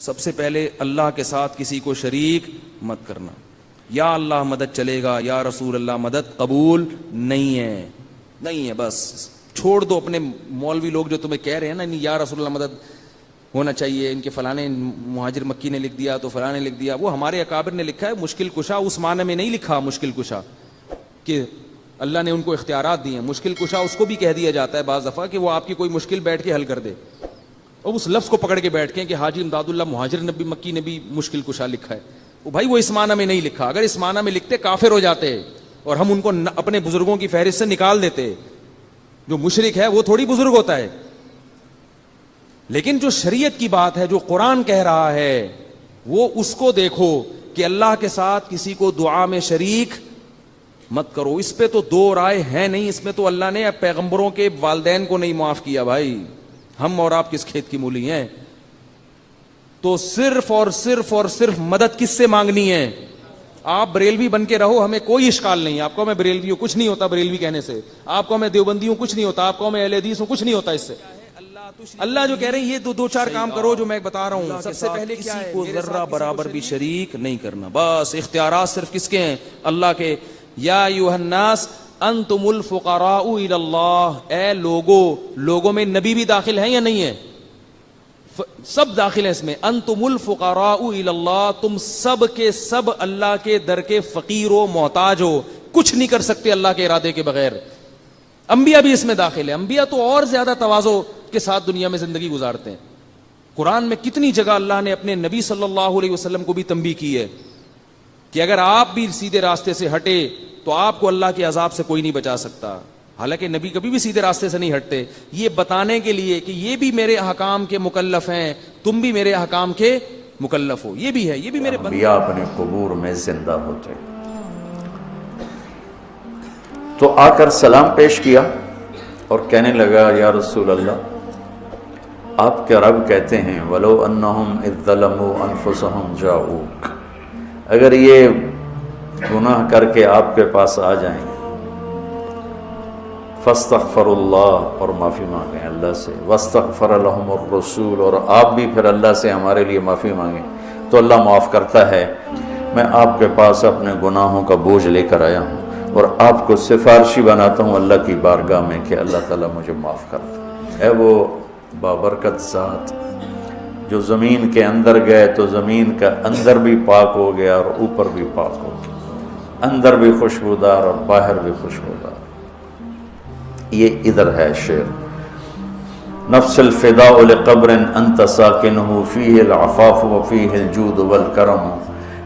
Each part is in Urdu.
سب سے پہلے اللہ کے ساتھ کسی کو شریک مت کرنا. یا اللہ مدد چلے گا، یا رسول اللہ مدد قبول نہیں ہے. نہیں ہے، بس چھوڑ دو. اپنے مولوی لوگ جو تمہیں کہہ رہے ہیں نا یا رسول اللہ مدد ہونا چاہیے، ان کے فلانے مہاجر مکی نے لکھ دیا تو فلانے لکھ دیا، وہ ہمارے اکابر نے لکھا ہے. مشکل کشا اس معنی میں نہیں لکھا مشکل کشا کہ اللہ نے ان کو اختیارات دیے ہیں. مشکل کشا اس کو بھی کہہ دیا جاتا ہے بعض دفعہ کہ وہ آپ کی کوئی مشکل بیٹھ کے حل کر دے، اور اس لفظ کو پکڑ کے بیٹھ کے کہ حاجی امداد اللہ مہاجر نبی مکی نے بھی مشکل کشا لکھا ہے. وہ بھائی وہ اس معنی میں نہیں لکھا. اگر اس معنی میں لکھتے کافر ہو جاتے اور ہم ان کو اپنے بزرگوں کی فہرست سے نکال دیتے. جو مشرک ہے وہ تھوڑی بزرگ ہوتا ہے. لیکن جو شریعت کی بات ہے، جو قرآن کہہ رہا ہے، وہ اس کو دیکھو کہ اللہ کے ساتھ کسی کو دعا میں شریک مت کرو. اس پہ تو دو رائے ہیں نہیں. اس میں تو اللہ نے پیغمبروں کے والدین کو نہیں معاف کیا. بھائی ہم اور آپ کس کھیت کی مولی ہیں؟ تو صرف اور صرف اور صرف مدد کس سے مانگنی ہے؟ آپ بریلوی بن کے رہو، ہمیں کوئی اشکال نہیں. آپ کو میں بریلوی ہوں، کچھ نہیں ہوتا بریلوی کہنے سے. آپ کو میں دیوبندی ہوں، کچھ نہیں ہوتا. آپ کو میں اہل حدیث ہوں، کچھ نہیں ہوتا اس سے. اللہ جو کہہ رہے ہیں یہ دو چار کام کرو جو میں بتا رہا ہوں. سب سے پہلے کیا ہے؟ کو ذرہ برابر بھی شریک نہیں کرنا. بس اختیارات صرف کس کے ہیں؟ اللہ کے. یا ایھا الناس انتم الفقراء الی اللہ. اے لوگوں میں نبی بھی داخل ہیں یا نہیں ہے؟ سب داخل ہیں اس میں. انتم الفقراء الی اللہ. تم سب کے سب اللہ کے در کے فقیر و محتاج ہو. کچھ نہیں کر سکتے اللہ کے ارادے کے بغیر. انبیاء بھی اس میں داخل ہیں. انبیاء تو اور زیادہ تواضع کے ساتھ دنیا میں زندگی گزارتے ہیں. قرآن میں کتنی جگہ اللہ نے اپنے نبی صلی اللہ علیہ وسلم کو بھی تنبیہ کی ہے کہ اگر آپ بھی سیدھے راستے سے ہٹے تو آپ کو اللہ کے عذاب سے کوئی نہیں بچا سکتا. حالانکہ نبی کبھی بھی سیدھے راستے سے نہیں ہٹتے. یہ بتانے کے لیے کہ یہ بھی میرے احکام کے مکلف ہیں، تم بھی میرے احکام کے مکلف ہو. یہ بھی ہے، یہ بھی میرے انبیاء اپنے قبور میں زندہ ہوتے تو آ کر سلام پیش کیا اور کہنے لگا یا رسول اللہ، آپ کے رب کہتے ہیں وَلَوْ أَنَّهُمْ إِذْ ظَلَمُوا أَنفُسَهُمْ جَاءُوكَ، اگر یہ گناہ کر کے آپ کے پاس آ جائیں فَاسْتَغْفَرُوا اللَّهَ، اور معافی مانگیں اللہ سے، وَاسْتَغْفَرَ لَهُمُ الرَّسُولُ، اور آپ بھی پھر اللہ سے ہمارے لیے معافی مانگیں تو اللہ معاف کرتا ہے. میں آپ کے پاس اپنے گناہوں کا بوجھ لے کر آیا ہوں اور آپ کو سفارشی بناتا ہوں اللہ کی بارگاہ میں کہ اللہ تعالیٰ مجھے معاف کرتا ہے. وہ بابرکت ذات جو زمین کے اندر گئے تو زمین کا اندر بھی پاک ہو گیا اور اوپر بھی پاک ہو گیا، اندر بھی خوشبودار اور باہر بھی خوشبودار. یہ ادھر ہے شعر. نفس الفداء لقبر انت ساکنہ فیہ العفاف وفیہ الجود والکرم،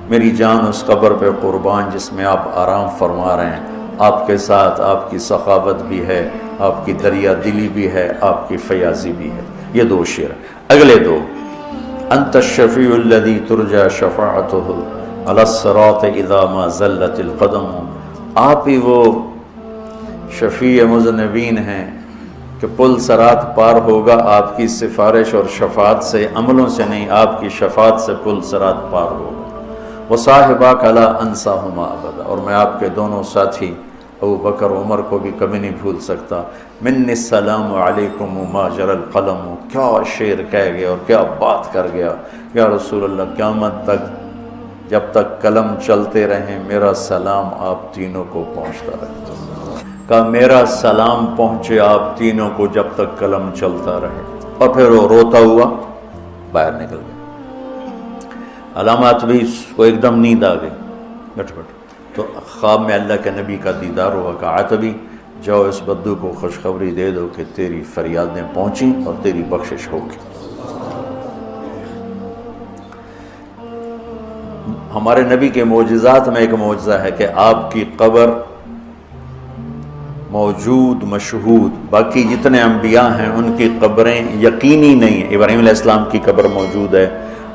میری جان اس قبر پہ قربان جس میں آپ آرام فرما رہے ہیں. آپ کے ساتھ آپ کی سخاوت بھی ہے، آپ کی دریا دلی بھی ہے، آپ کی فیاضی بھی ہے. یہ دو شعر. اگلے دو، انت الشفیع الذی ترجى شفاعتہ علی الصراط اذا ما زلت القدم، آپ ہی وہ شفیع مذنبین ہیں کہ پل صراط پار ہوگا آپ کی سفارش اور شفاعت سے، عملوں سے نہیں، آپ کی شفاعت سے پل صراط پار ہوگا. وصاحباک لا انساہما ابدا، اور میں آپ کے دونوں ساتھی ابو بکر عمر کو بھی کبھی نہیں بھول سکتا. منی السلام علیکم ما جری القلم. کیا شعر کہہ گیا اور کیا بات کر گیا. یا رسول اللہ، قیامت تک جب تک قلم چلتے رہیں میرا سلام آپ تینوں کو پہنچتا رہے. کہا میرا سلام پہنچے آپ تینوں کو جب تک قلم چلتا رہے. اور پھر وہ روتا ہوا باہر نکل گیا. علامات بھی کو ایک دم نیند آ گئی، گٹ تو خواب میں اللہ کے نبی کا دیدار ہوا. کہا عتبی جاؤ اس بدو کو خوشخبری دے دو کہ تیری فریادیں پہنچیں اور تیری بخشش ہوگی. ہمارے نبی کے معجزات میں ایک معجزہ ہے کہ آپ کی قبر موجود مشہود، باقی جتنے انبیاء ہیں ان کی قبریں یقینی نہیں ہیں. ابراہیم علیہ السلام کی قبر موجود ہے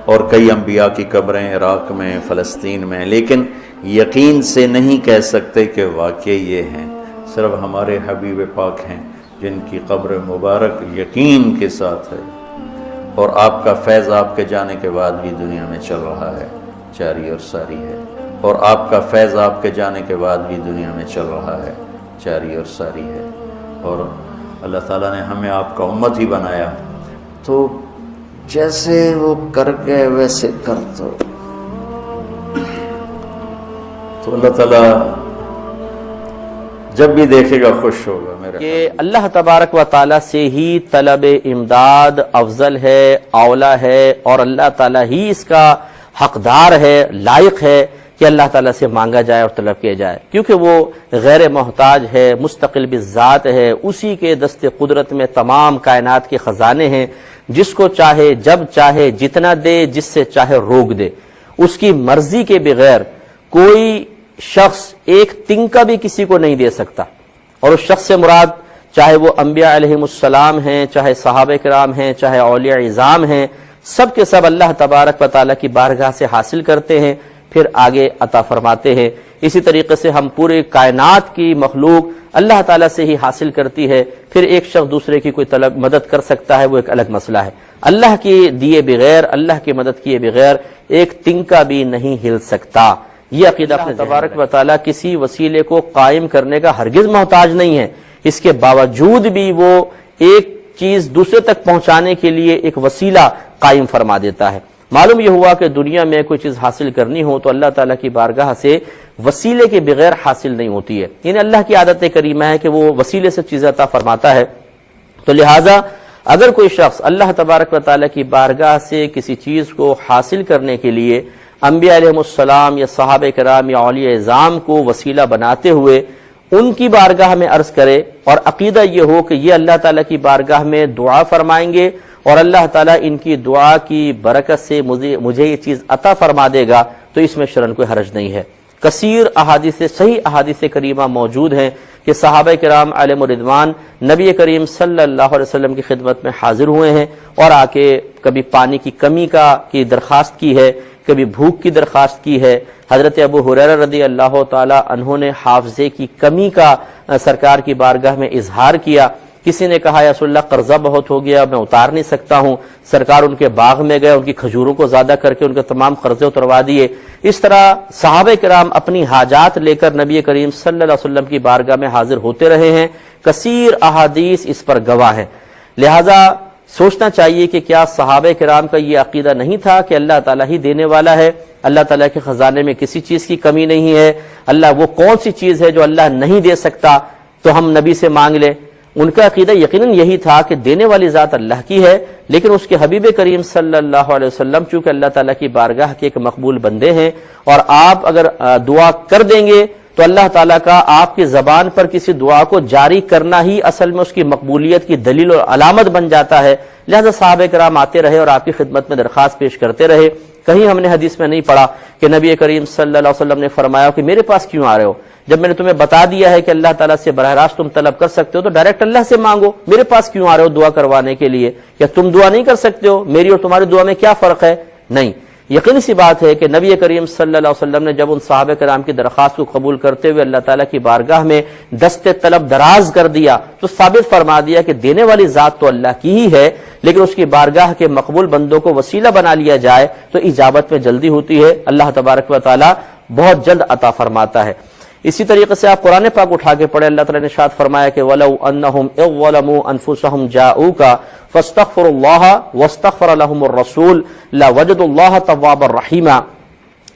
اور کئی انبیاء کی قبریں عراق میں، فلسطین میں، لیکن یقین سے نہیں کہہ سکتے کہ واقعی یہ ہیں. صرف ہمارے حبیب پاک ہیں جن کی قبر مبارک یقین کے ساتھ ہے، اور آپ کا فیض آپ کے جانے کے بعد بھی دنیا میں چل رہا ہے، جاری اور ساری ہے. اور آپ کا فیض آپ کے جانے کے بعد بھی دنیا میں چل رہا ہے، جاری اور ساری ہے. اور اللہ تعالیٰ نے ہمیں آپ کا امت ہی بنایا. تو جیسے وہ کر گئے ویسے کر دو، تو اللہ تعالیٰ جب بھی دیکھے گا خوش ہوگا۔ میرے کہ اللہ تبارک و تعالیٰ سے ہی طلب امداد افضل ہے، اولا ہے، اور اللہ تعالیٰ ہی اس کا حقدار ہے، لائق ہے کہ اللہ تعالیٰ سے مانگا جائے اور طلب کیا جائے، کیونکہ وہ غیر محتاج ہے، مستقل بالذات ہے، اسی کے دست قدرت میں تمام کائنات کے خزانے ہیں، جس کو چاہے جب چاہے جتنا دے، جس سے چاہے روک دے۔ اس کی مرضی کے بغیر کوئی شخص ایک تنکا بھی کسی کو نہیں دے سکتا، اور اس شخص سے مراد چاہے وہ انبیاء علیہم السلام ہیں، چاہے صحابہ کرام ہیں، چاہے اولیاء عظام ہیں، سب کے سب اللہ تبارک و تعالیٰ کی بارگاہ سے حاصل کرتے ہیں، پھر آگے عطا فرماتے ہیں۔ اسی طریقے سے ہم پورے کائنات کی مخلوق اللہ تعالیٰ سے ہی حاصل کرتی ہے، پھر ایک شخص دوسرے کی کوئی طلب مدد کر سکتا ہے، وہ ایک الگ مسئلہ ہے۔ اللہ کی دیے بغیر، اللہ کی مدد کیے بغیر ایک تنکا بھی نہیں ہل سکتا۔ یہ عقیدہ اپنے تبارک و تعالیٰ کسی وسیلے کو قائم کرنے کا ہرگز محتاج نہیں ہے، اس کے باوجود بھی وہ ایک چیز دوسرے تک پہنچانے کے لیے ایک وسیلہ قائم فرما دیتا ہے۔ معلوم یہ ہوا کہ دنیا میں کوئی چیز حاصل کرنی ہو تو اللہ تعالیٰ کی بارگاہ سے وسیلے کے بغیر حاصل نہیں ہوتی ہے، یعنی اللہ کی عادت کریمہ ہے کہ وہ وسیلے سے چیز عطا فرماتا ہے۔ تو لہٰذا اگر کوئی شخص اللہ تبارک و تعالیٰ کی بارگاہ سے کسی چیز کو حاصل کرنے کے لیے انبیاء علیہم السلام یا صحابہ کرام یا اولیاء اعظام کو وسیلہ بناتے ہوئے ان کی بارگاہ میں عرض کرے، اور عقیدہ یہ ہو کہ یہ اللہ تعالیٰ کی بارگاہ میں دعا فرمائیں گے اور اللہ تعالیٰ ان کی دعا کی برکت سے مجھے یہ چیز عطا فرما دے گا، تو اس میں شرعاً کوئی حرج نہیں ہے۔ کثیر احادیث، صحیح احادیث کریمہ موجود ہیں کہ صحابہ کرام علیہم الرضوان نبی کریم صلی اللہ علیہ وسلم کی خدمت میں حاضر ہوئے ہیں اور آ کے کبھی پانی کی کمی کی درخواست کی ہے، کبھی بھوک کی درخواست کی ہے۔ حضرت ابو ہریرہ رضی اللہ تعالی عنہ نے حافظے کی کمی کا سرکار کی بارگاہ میں اظہار کیا۔ کسی نے کہا یا رسول اللہ قرضہ بہت ہو گیا، میں اتار نہیں سکتا ہوں۔ سرکار ان کے باغ میں گئے، ان کی کھجوروں کو زیادہ کر کے ان کے تمام قرضے اتروا دیے۔ اس طرح صحابہ کرام اپنی حاجات لے کر نبی کریم صلی اللہ علیہ وسلم کی بارگاہ میں حاضر ہوتے رہے ہیں۔ کثیر احادیث اس پر گواہ ہیں۔ لہذا سوچنا چاہیے کہ کیا صحابہ کرام کا یہ عقیدہ نہیں تھا کہ اللہ تعالیٰ ہی دینے والا ہے، اللہ تعالیٰ کے خزانے میں کسی چیز کی کمی نہیں ہے، اللہ وہ کون سی چیز ہے جو اللہ نہیں دے سکتا تو ہم نبی سے مانگ لیں؟ ان کا عقیدہ یقیناً یہی تھا کہ دینے والی ذات اللہ کی ہے، لیکن اس کے حبیب کریم صلی اللہ علیہ وسلم چونکہ اللہ تعالیٰ کی بارگاہ کے ایک مقبول بندے ہیں، اور آپ اگر دعا کر دیں گے تو اللہ تعالیٰ کا آپ کی زبان پر کسی دعا کو جاری کرنا ہی اصل میں اس کی مقبولیت کی دلیل اور علامت بن جاتا ہے۔ لہذا صحابہ کرام آتے رہے اور آپ کی خدمت میں درخواست پیش کرتے رہے۔ کہیں ہم نے حدیث میں نہیں پڑھا کہ نبی کریم صلی اللہ علیہ وسلم نے فرمایا کہ میرے پاس کیوں آ رہے ہو، جب میں نے تمہیں بتا دیا ہے کہ اللہ تعالیٰ سے براہ راست تم طلب کر سکتے ہو تو ڈائریکٹ اللہ سے مانگو، میرے پاس کیوں آ رہے ہو دعا کروانے کے لیے؟ کیا تم دعا نہیں کر سکتے ہو؟ میری اور تمہاری دعا میں کیا فرق ہے؟ نہیں، یقینی سی بات ہے کہ نبی کریم صلی اللہ علیہ وسلم نے جب ان صحابہ کرام کی درخواست کو قبول کرتے ہوئے اللہ تعالیٰ کی بارگاہ میں دست طلب دراز کر دیا تو ثابت فرما دیا کہ دینے والی ذات تو اللہ کی ہی ہے، لیکن اس کی بارگاہ کے مقبول بندوں کو وسیلہ بنا لیا جائے تو اجابت میں جلدی ہوتی ہے، اللہ تبارک و تعالیٰ بہت جلد عطا فرماتا ہے۔ اسی طریقے سے آپ قرآن پاک اٹھا کے پڑھیں، اللہ تعالیٰ نے ارشاد فرمایا کہ وَلَوْ أَنَّهُمْ إِذْ ظَلَمُوا أَنفُسَهُمْ جَاءُوكَ فَاسْتَغْفَرُوا اللَّهَ وَاسْتَغْفَرَ لَهُمُ الرَّسُولُ لَوَجَدُوا اللَّهَ تَوَّابًا رَحِيمًا۔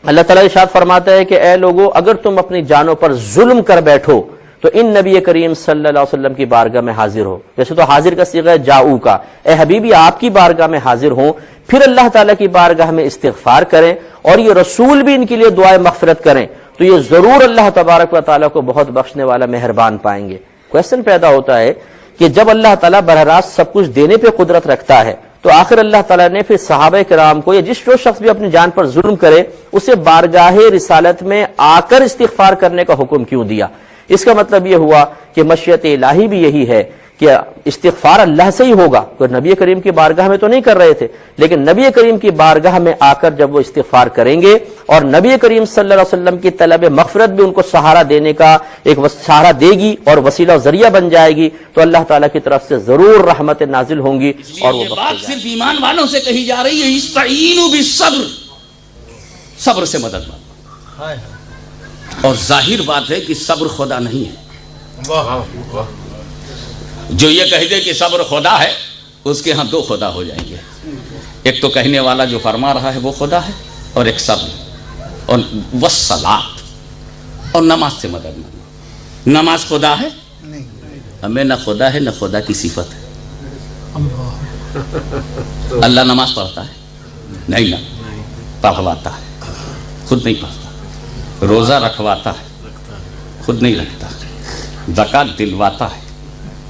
اللہ تعالیٰ ارشاد فرماتا ہے کہ اے لوگو، اگر تم اپنی جانوں پر ظلم کر بیٹھو تو ان نبی کریم صلی اللہ علیہ وسلم کی بارگاہ میں حاضر ہو۔ جیسے تو حاضر کا صیغہ ہے جاؤ کا، اے حبیبی آپ کی بارگاہ میں حاضر ہوں، پھر اللہ تعالیٰ کی بارگاہ میں استغفار کریں اور یہ رسول بھی ان کے لیے دعائے مغفرت کریں تو یہ ضرور اللہ تبارک و تعالیٰ کو بہت بخشنے والا مہربان پائیں گے۔ کویسچن پیدا ہوتا ہے کہ جب اللہ تعالیٰ براہ راست سب کچھ دینے پہ قدرت رکھتا ہے تو آخر اللہ تعالیٰ نے پھر صحابہ کرام کو یا جو شخص بھی اپنی جان پر ظلم کرے اسے بارگاہ رسالت میں آ کر استغفار کرنے کا حکم کیوں دیا؟ اس کا مطلب یہ ہوا کہ مشیت الہی بھی یہی ہے کہ استغفار اللہ سے ہی ہوگا، تو نبی کریم کی بارگاہ میں تو نہیں کر رہے تھے، لیکن نبی کریم کی بارگاہ میں آ کر جب وہ استغفار کریں گے اور نبی کریم صلی اللہ علیہ وسلم کی طلب مغفرت بھی ان کو سہارا دینے کا ایک سہارا دے گی اور وسیلہ و ذریعہ بن جائے گی تو اللہ تعالیٰ کی طرف سے ضرور رحمت نازل ہوں گی اور وہ بات صرف ایمان والوں سے کہی جا رہی ہے، استعینوا بالصبر، صبر سے مدد مانگو۔ اور ظاہر بات ہے کہ صبر خدا نہیں ہے۔ جو یہ کہہ دے کہ صبر خدا ہے اس کے ہاں دو خدا ہو جائیں گے، ایک تو کہنے والا جو فرما رہا ہے وہ خدا ہے، اور ایک صبر اور والصلاۃ، اور نماز سے مدد مانگو۔ نماز خدا ہے؟ ہمیں نہ خدا ہے نہ خدا کی صفت ہے۔ اللہ نماز پڑھتا ہے؟ نہیں نا، پڑھواتا ہے، خود نہیں پڑھتا۔ روزہ رکھواتا ہے، خود نہیں رکھتا۔ زکوٰۃ دلواتا ہے،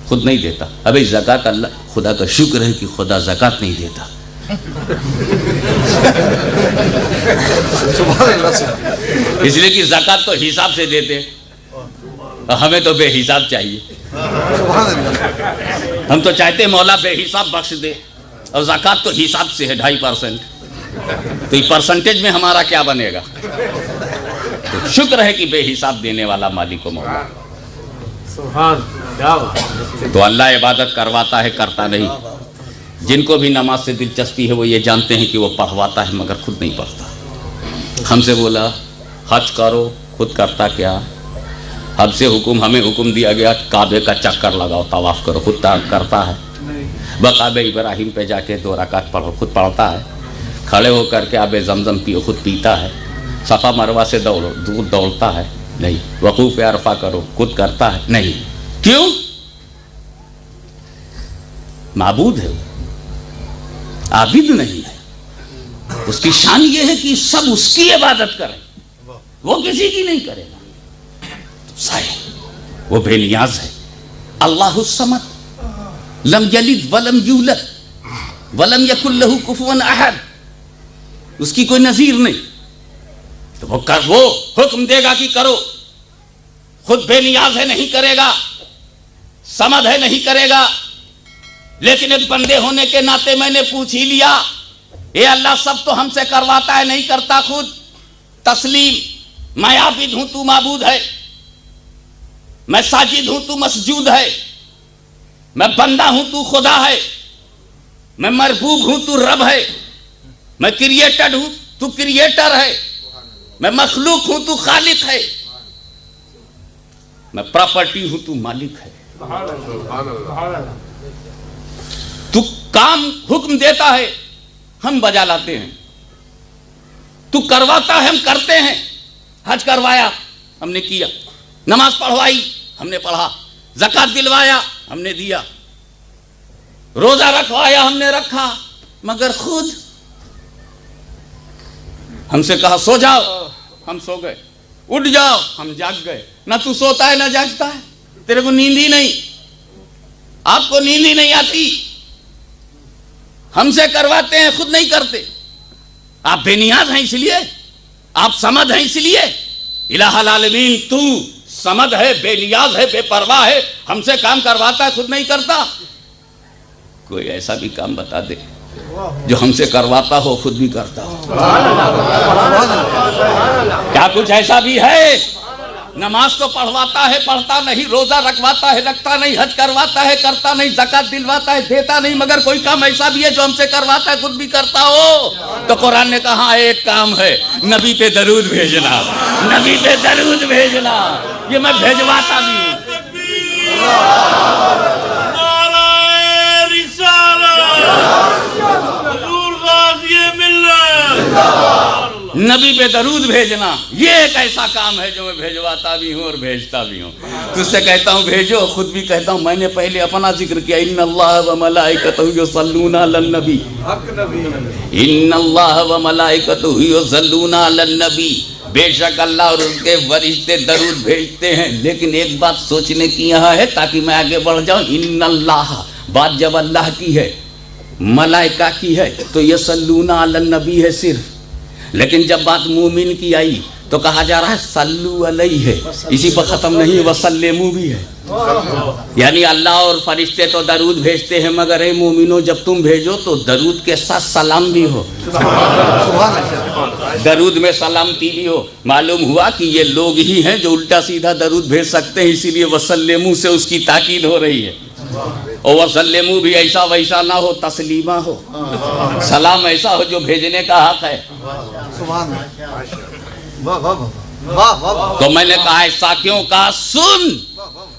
خود نہیں دیتا۔ ابھی زکوٰۃ اللہ، خدا کا شکر ہے کہ خدا زکوٰۃ نہیں دیتا، اس لیے کہ زکوٰۃ تو حساب سے دیتے، ہمیں تو بے حساب چاہیے۔ ہم تو چاہتے ہیں مولا بے حساب بخش دے، اور زکوٰۃ تو حساب سے ہے 2.5%، تو یہ پرسنٹیج میں ہمارا کیا بنے گا؟ تو شکر ہے کہ بے حساب دینے والا مالک و مولا۔ تو اللہ عبادت کرواتا ہے، کرتا نہیں۔ جن کو بھی نماز سے دلچسپی ہے وہ یہ جانتے ہیں کہ وہ پڑھواتا ہے مگر خود نہیں پڑھتا۔ ہم سے بولا حج کرو، خود کرتا کیا؟ ہمیں حکم دیا گیا کعبے کا چکر لگاؤ، طواف کرو، خود کرتا ہے؟ بقاب ابراہیم پہ جا کے 2 رکعت پڑھو، خود پڑھتا ہے؟ کھڑے ہو کر کے آب زمزم پیو، خود پیتا ہے؟ صفا مروہ سے دوڑتا ہے؟ نہیں۔ وقوف عرفہ کرو، خود کرتا ہے؟ نہیں۔ کیوں؟ معبود ہے، عابد نہیں ہے۔ اس کی شان یہ ہے کہ سب اس کی عبادت کریں، وہ کسی کی نہیں کرے گا۔ وہ بے نیاز ہے۔ اللہ الصمد لم یلد ولم یولد ولم یکن لہ کفوا احد، اس کی کوئی نظیر نہیں۔ تو وہ حکم دے گا کہ کرو، خود بے نیاز ہے، نہیں کرے گا، صمد ہے، نہیں کرے گا۔ لیکن ایک بندے ہونے کے ناطے میں نے پوچھ ہی لیا، اے اللہ سب تو ہم سے کرواتا ہے، نہیں کرتا خود۔ تسلیم، میں عابد ہوں تو معبود ہے، میں ساجد ہوں تو مسجود ہے، میں بندہ ہوں تو خدا ہے، میں مربوب ہوں تو رب ہے، میں کریٹڈ ہوں تو کریٹر ہے، میں مخلوق ہوں تو خالق ہے، میں پراپرٹی ہوں تو مالک ہے۔ تو کام حکم دیتا ہے، ہم بجا لاتے ہیں۔ تو کرواتا ہے، ہم کرتے ہیں۔ حج کروایا، ہم نے کیا۔ نماز پڑھوائی، ہم نے پڑھا۔ زکوٰۃ دلوایا، ہم نے دیا۔ روزہ رکھوایا، ہم نے رکھا، مگر خود ہم سے کہا سو جاؤ، ہم سو گئے۔ اٹھ جاؤ، ہم جاگ گئے۔ نہ تو سوتا ہے نہ جاگتا ہے، تیرے کو نیند ہی نہیں، آپ کو نیند ہی نہیں آتی۔ ہم سے کرواتے ہیں، خود نہیں کرتے۔ آپ بے نیاز ہیں اس لیے، آپ صمد ہیں اس لیے۔ الہ العالمین تو صمد ہے، بے نیاز ہے، بے پرواہ ہے، ہم سے کام کرواتا ہے، خود نہیں کرتا۔ کوئی ایسا بھی کام بتا دے جو ہم سے کرواتا ہو، خود بھی کرتا ہو۔ کیا کچھ ایسا بھی ہے؟ نماز تو پڑھواتا ہے، پڑھتا نہیں، روزہ رکھواتا ہے، رکھتا نہیں، حج کرواتا ہے، کرتا نہیں، زکوٰۃ دلواتا ہے، دیتا نہیں، مگر کوئی کام ایسا بھی ہے جو ہم سے کرواتا ہے، خود بھی کرتا ہو۔ تو قرآن نے کہا ایک کام ہے، نبی پہ درود بھیجنا، نبی پہ درود بھیجنا، یہ میں بھیجواتا بھی ہوں۔ نبی پہ درود بھیجنا یہ ایک ایسا کام ہے جو میں بھیجواتا بھی ہوں اور بھیجتا بھی ہوں۔ تجھ سے کہتا ہوں بھیجو، خود بھی کہتا ہوں۔ میں نے پہلے اپنا ذکر کیا، ان اللہ وملائکتہ یصلون علی النبی، ان اللہ وملائکتہ یصلون علی النبی، بے شک اللہ اور اس کے فرشتے درود بھیجتے ہیں۔ لیکن ایک بات سوچنے کی یہاں ہے تاکہ میں آگے بڑھ جاؤں۔ ان اللہ، بات جب اللہ کی ہے، ملائکہ کی ہے تو یصلون علی النبی ہے صرف، لیکن جب بات مومن کی آئی تو کہا جا رہا ہے صلو علیہ، اسی پر ختم نہیں، وسلموا بھی ہے۔ یعنی اللہ اور فرشتے تو درود بھیجتے ہیں، مگر اے مومنو جب تم بھیجو تو درود کے ساتھ سلام بھی ہو، درود میں سلامتی بھی ہو۔ معلوم ہوا کہ یہ لوگ ہی ہیں جو الٹا سیدھا درود بھیج سکتے ہیں، اسی لیے وسلموا سے اس کی تاکید ہو رہی ہے۔ اور وسلموا بھی ایسا ویسا نہ ہو، تسلیمہ ہو، سلام ایسا ہو جو بھیجنے کا حق ہے۔ تو میں نے کہا ساتھیوں کا سن،